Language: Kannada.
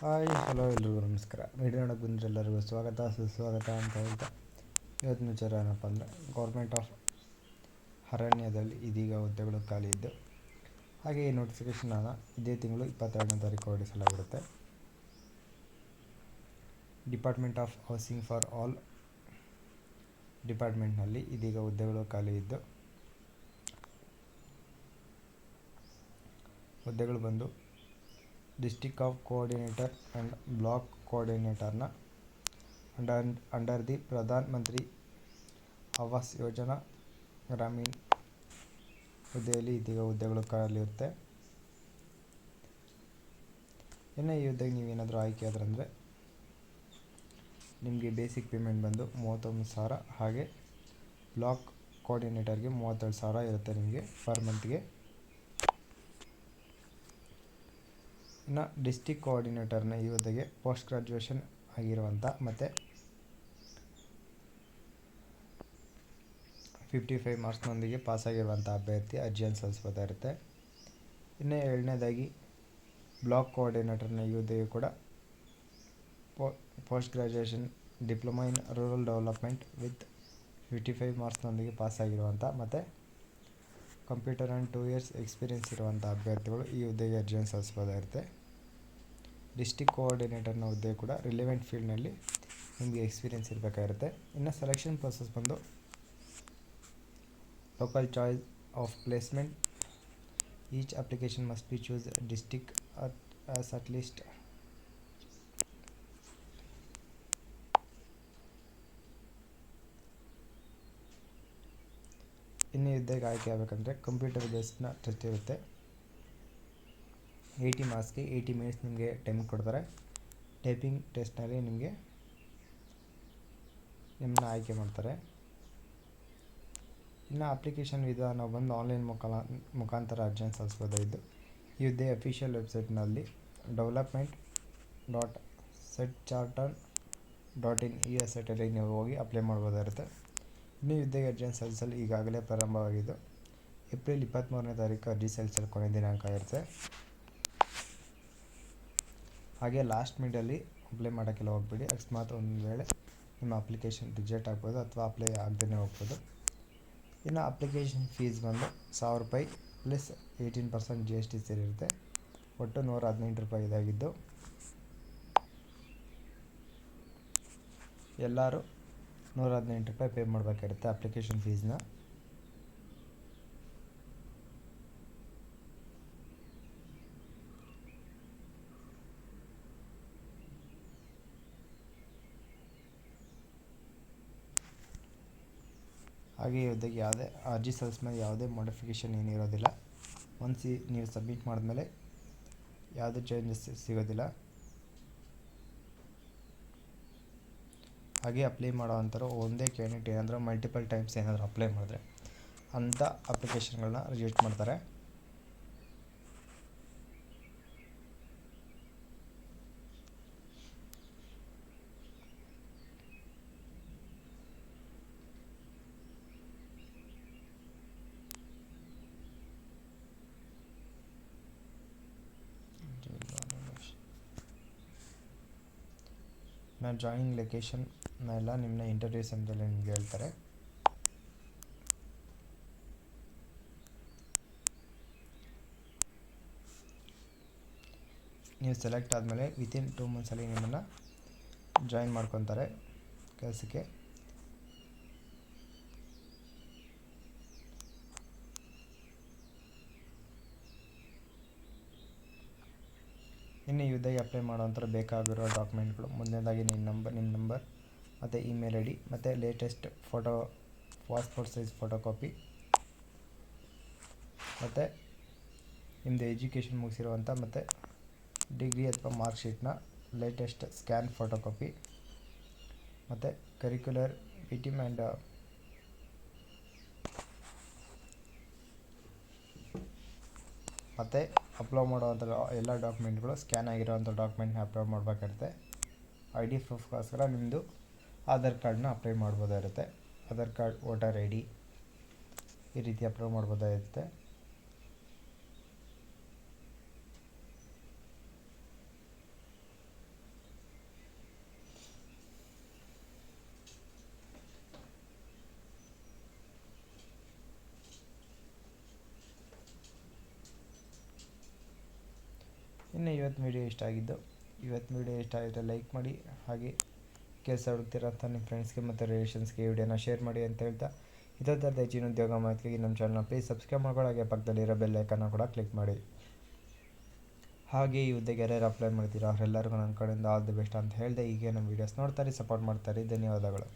ಹಾಯ್ ಹಲೋ ಎಲ್ರಿಗೂ ನಮಸ್ಕಾರ. ವಿಡಿಯೋ ನೋಡೋಕೆ ಬಂದರೆ ಎಲ್ಲರಿಗೂ ಸ್ವಾಗತ ಸುಸ್ವಾಗತ ಅಂತ ಹೇಳ್ತಾ ಇವತ್ತಿನ ವಿಚಾರ ಏನಪ್ಪ ಅಂದರೆ ಗೌರ್ಮೆಂಟ್ ಆಫ್ ಅರಣ್ಯದಲ್ಲಿ ಇದೀಗ ಹುದ್ದೆಗಳು ಖಾಲಿ ಇದ್ದು ಹಾಗೆ ಈ ನೋಟಿಫಿಕೇಷನ್ ಇದೇ ತಿಂಗಳು 22ನೇ ತಾರೀಕು ಹೊರಡಿಸಲಾಗಿರುತ್ತೆ. Department of housing for all ಡಿಪಾರ್ಟ್ಮೆಂಟ್ನಲ್ಲಿ ಇದೀಗ ಹುದ್ದೆಗಳು ಖಾಲಿ ಇದ್ದು ಹುದ್ದೆಗಳು ಬಂದು district of coordinator and block ಕೋಆರ್ಡಿನೇಟರ್ನ ಅಂಡರ್ ದಿ ಪ್ರಧಾನ ಮಂತ್ರಿ ಆವಾಸ್ ಯೋಜನಾ ಗ್ರಾಮೀಣ್ ಹುದ್ದೆಯಲ್ಲಿ ಇದೀಗ ಹುದ್ದೆಗಳು ಖಾಲಿ ಇರುತ್ತೆ. ಇನ್ನು ಈ ಹುದ್ದೆಗೆ ನೀವೇನಾದರೂ ಆಯ್ಕೆ ಆದ್ರಂದರೆ ನಿಮಗೆ ಬೇಸಿಕ್ ಪೇಮೆಂಟ್ ಬಂದು 31,000 ಹಾಗೆ ಬ್ಲಾಕ್ ಕೋಆರ್ಡಿನೇಟರ್ಗೆ 37,000 ಇರುತ್ತೆ ನಿಮಗೆ ಪರ್ ಮಂತ್ಗೆ. ಇನ್ನು ಡಿಸ್ಟಿಕ್ ಕೋಆರ್ಡಿನೇಟರ್ನ ಈ ಹುದ್ದೆಗೆ ಪೋಸ್ಟ್ ಗ್ರ್ಯಾಜುಯೇಷನ್ ಆಗಿರುವಂಥ ಮತ್ತು 55 ಮಾರ್ಕ್ಸ್ನೊಂದಿಗೆ ಪಾಸಾಗಿರುವಂಥ ಅಭ್ಯರ್ಥಿ ಅರ್ಜಿಯನ್ನು ಸಲ್ಲಿಸಬಹುದಾಗಿರುತ್ತೆ. ಇನ್ನು ಎರಡನೇದಾಗಿ ಬ್ಲಾಕ್ ಕೋಆರ್ಡಿನೇಟರ್ನ ಈ ಹುದ್ದೆಗೆ ಕೂಡ post graduation diploma in rural development with 55 ಮಾರ್ಕ್ಸ್ನೊಂದಿಗೆ ಪಾಸಾಗಿರುವಂಥ ಮತ್ತು ಕಂಪ್ಯೂಟರ್ ಆ್ಯಂಡ್ 2 years ಎಕ್ಸ್ಪೀರಿಯೆನ್ಸ್ ಇರುವಂಥ ಅಭ್ಯರ್ಥಿಗಳು ಈ ಹುದ್ದೆಗೆ ಅರ್ಜಿಯನ್ನು ಸಲ್ಲಿಸಬಹುದಾಗಿರುತ್ತೆ. ಡಿಸ್ಟಿಕ್ ಕೋಆರ್ಡಿನೇಟರ್ನ ಹುದ್ದೆ ಕೂಡ ರಿಲೆವೆಂಟ್ ಫೀಲ್ಡ್ನಲ್ಲಿ ನಿಮಗೆ ಎಕ್ಸ್ಪೀರಿಯೆನ್ಸ್ ಇರಬೇಕಾಗಿರುತ್ತೆ. ಇನ್ನು ಸೆಲೆಕ್ಷನ್ ಪ್ರೊಸೆಸ್ ಬಂದು local choice of placement each application must be choose district at least ಇನ್ನು ಹುದ್ದೆಗೆ ಆಯ್ಕೆ ಆಗಬೇಕಂದ್ರೆ ಕಂಪ್ಯೂಟರ್ ಬೇಸ್ಡ್ನ ಟೆಸ್ಟ್ ಇರುತ್ತೆ. 80 ಮಾರ್ಕ್ಸ್ಗೆ 80 ಮಿನಿಟ್ಸ್ ನಿಮಗೆ ಟೈಮ್ ಕೊಡ್ತಾರೆ. ಟೈಪಿಂಗ್ ಟೆಸ್ಟ್ನಲ್ಲಿ ನಿಮ್ಮನ್ನ ಆಯ್ಕೆ ಮಾಡ್ತಾರೆ. ಇನ್ನು ಅಪ್ಲಿಕೇಶನ್ ವಿಧಾನ ಬಂದು ಆನ್ಲೈನ್ ಮುಖಾಂತರ ಅರ್ಜಿಯನ್ನು ಸಲ್ಲಿಸಬಹುದಾಗಿದ್ದು ಈ ಹುದ್ದೆ ಅಫಿಷಿಯಲ್ ವೆಬ್ಸೈಟ್ನಲ್ಲಿ development.setchartered.in ಈ ವೆಬ್ಸೈಟಲ್ಲಿ ನೀವು ಹೋಗಿ ಅಪ್ಲೈ ಮಾಡ್ಬೋದಾಗಿರುತ್ತೆ. ಇನ್ನು ಹುದ್ದೆಗೆ ಅರ್ಜಿಯನ್ನು ಸಲ್ಲಿಸಲು ಈಗಾಗಲೇ ಪ್ರಾರಂಭವಾಗಿದ್ದು ಏಪ್ರಿಲ್ 23ನೇ ತಾರೀಕು ಅರ್ಜಿ ಸಲ್ಲಿಸಲು ಕೊನೆಯ ದಿನಾಂಕ ಇರುತ್ತೆ. ಹಾಗೆ ಲಾಸ್ಟ್ ಮಿನಿಟಲ್ಲಿ ಅಪ್ಲೈ ಮಾಡೋಕ್ಕೆಲ್ಲ ಹೋಗ್ಬೇಡಿ. ಅಕಸ್ಮಾತ್ ಒಂದು ವೇಳೆ ನಿಮ್ಮ ಅಪ್ಲಿಕೇಶನ್ ರಿಜೆಕ್ಟ್ ಆಗ್ಬೋದು ಅಥವಾ ಅಪ್ಲೈ ಆಗದೇ ಹೋಗ್ಬೋದು. ಇನ್ನು ಅಪ್ಲಿಕೇಶನ್ ಫೀಸ್ ಬಂದು 1,000 ರೂಪಾಯಿ ಪ್ಲಸ್ 18% GST ಸೇರಿರುತ್ತೆ. ಒಟ್ಟು 118 ರೂಪಾಯಿ ಇದಾಗಿದ್ದು ಎಲ್ಲರೂ 118 ರೂಪಾಯಿ ಪೇ ಮಾಡಬೇಕಾಗಿರುತ್ತೆ ಅಪ್ಲಿಕೇಶನ್ ಫೀಸ್ನ. ಹಾಗೆ ಈ ಹುದ್ದೆಗೆ ಯಾವುದೇ ಅರ್ಜಿ ಸಲ್ಲಿಸಿದ್ಮೇಲೆ ಯಾವುದೇ ಮಾಡಿಫಿಕೇಷನ್ ಏನಿರೋದಿಲ್ಲ. ಒನ್ಸ್ ನೀವು ಸಬ್ಮಿಟ್ ಮಾಡಿದ್ಮೇಲೆ ಯಾವುದೇ ಚೇಂಜಸ್ ಸಿಗೋದಿಲ್ಲ. ಹಾಗೆ ಅಪ್ಲೈ ಮಾಡೋ ಅಂಥವ್ರು ಒಂದೇ ಕ್ಯಾಂಡಿಡೇಟ್ ಏನಾದರೂ ಮಲ್ಟಿಪಲ್ ಟೈಮ್ಸ್ ಏನಾದರೂ ಅಪ್ಲೈ ಮಾಡಿದ್ರೆ ಅಂಥ ಅಪ್ಲಿಕೇಶನ್ಗಳನ್ನ ರಿಜೆಕ್ಟ್ ಮಾಡ್ತಾರೆ. ಜಾಯಿನಿಂಗ್ ಲೊಕೇಶನ್ ಎಲ್ಲ ನಿಮ್ಮನ್ನ ಇಂಟರ್ವ್ಯೂ ಸಮಯದಲ್ಲಿ ನಿಮಗೆ ಹೇಳ್ತಾರೆ. ನೀವು ಸೆಲೆಕ್ಟ್ ಆದಮೇಲೆ ವಿತಿನ್ 2 ಮಂತ್ಸಲ್ಲಿ ನಿಮ್ಮನ್ನು ಜಾಯಿನ್ ಮಾಡ್ಕೊತಾರೆ ಕೆಲಸಕ್ಕೆ. ಇನ್ನು ಈ ಹುದ್ದೆಗೆ ಅಪ್ಲೈ ಮಾಡೋಂಥರ ಬೇಕಾಗಿರೋ ಡಾಕ್ಯುಮೆಂಟ್ಗಳು ಮೊದಲನೇದಾಗಿ ನಿಮ್ಮ ನಂಬರ್ ಮತ್ತು ಇಮೇಲ್ ID ಮತ್ತು latest passport size photo copy ಮತ್ತು ನಿಮ್ಮದು ಎಜುಕೇಷನ್ ಮುಗಿಸಿರುವಂಥ ಮತ್ತು ಡಿಗ್ರಿ ಅಥವಾ ಮಾರ್ಕ್ಶೀಟ್ನ ಲೇಟೆಸ್ಟ್ ಸ್ಕ್ಯಾನ್ ಫೋಟೋ ಕಾಪಿ ಮತ್ತು ಕರಿಕ್ಯುಲರ್ ವಿಟಿಮ್ ಆ್ಯಂಡ್ ಮತ್ತು ಅಪ್ಲೋಡ್ ಮಾಡುವಂಥ ಎಲ್ಲ ಡಾಕ್ಯುಮೆಂಟ್ಗಳು ಸ್ಕ್ಯಾನ್ ಆಗಿರೋವಂಥ ಡಾಕ್ಯುಮೆಂಟ್ನ ಅಪ್ಲೋಡ್ ಮಾಡಬೇಕಾಗುತ್ತೆ. ID ಪ್ರೂಫ್ಗೋಸ್ಕರ ನಿಮ್ಮದು ಆಧಾರ್ ಕಾರ್ಡ್ನ ಅಪ್ಲೈ ಮಾಡ್ಬೋದಾಗಿರುತ್ತೆ. ಆಧಾರ್ ಕಾರ್ಡ್, ವೋಟರ್ ID ಈ ರೀತಿ ಅಪ್ಲೋಡ್ ಮಾಡ್ಬೋದಾಗಿರುತ್ತೆ. ಇನ್ನು ಇವತ್ತಿನ ವೀಡಿಯೋ ಇಷ್ಟ ಆಗಿದ್ದು, ಇವತ್ತಿನ ವೀಡಿಯೋ ಇಷ್ಟ ಆಗಿದ್ದರೆ ಲೈಕ್ ಮಾಡಿ, ಹಾಗೆ ಕೆಲಸ ಹುಡುಕ್ತಿರೋಂಥ ನಿಮ್ಮ ಫ್ರೆಂಡ್ಸ್ಗೆ ಮತ್ತು ರಿಲೇಷನ್ಸ್ಗೆ ಈ ವಿಡಿಯೋನ ಶೇರ್ ಮಾಡಿ ಅಂತ ಹೇಳ್ತಾ, ಇದೇ ಥರದ ಹೆಚ್ಚಿನ ಉದ್ಯೋಗ ಮಾಹಿತಿಗೆ ನಮ್ಮ ಚಾನಲ್ನ ಪ್ಲೀಸ್ ಸಬ್ಸ್ಕ್ರೈಬ್ ಮಾಡ್ಕೊಳ್ಳಿ, ಹಾಗೆ ಪಕ್ಕದಲ್ಲಿರೋ ಬೆಲ್ ಐಕನ್ನ ಕೂಡ ಕ್ಲಿಕ್ ಮಾಡಿ. ಹಾಗೆ ಈ ಹುದ್ದೆಗೆ ಯಾರ್ಯಾರು ಅಪ್ಲೈ ಮಾಡ್ತೀರೋ ಅವರೆಲ್ಲರಿಗೂ ನನ್ನ ಕಡೆಯಿಂದ ಆಲ್ ದಿ ಬೆಸ್ಟ್ ಅಂತ ಹೇಳಿದೆ. ಹೀಗೆ ನಮ್ಮ ವೀಡಿಯೋಸ್ ನೋಡ್ತಾರೆ, ಸಪೋರ್ಟ್ ಮಾಡ್ತಾರೆ. ಧನ್ಯವಾದಗಳು.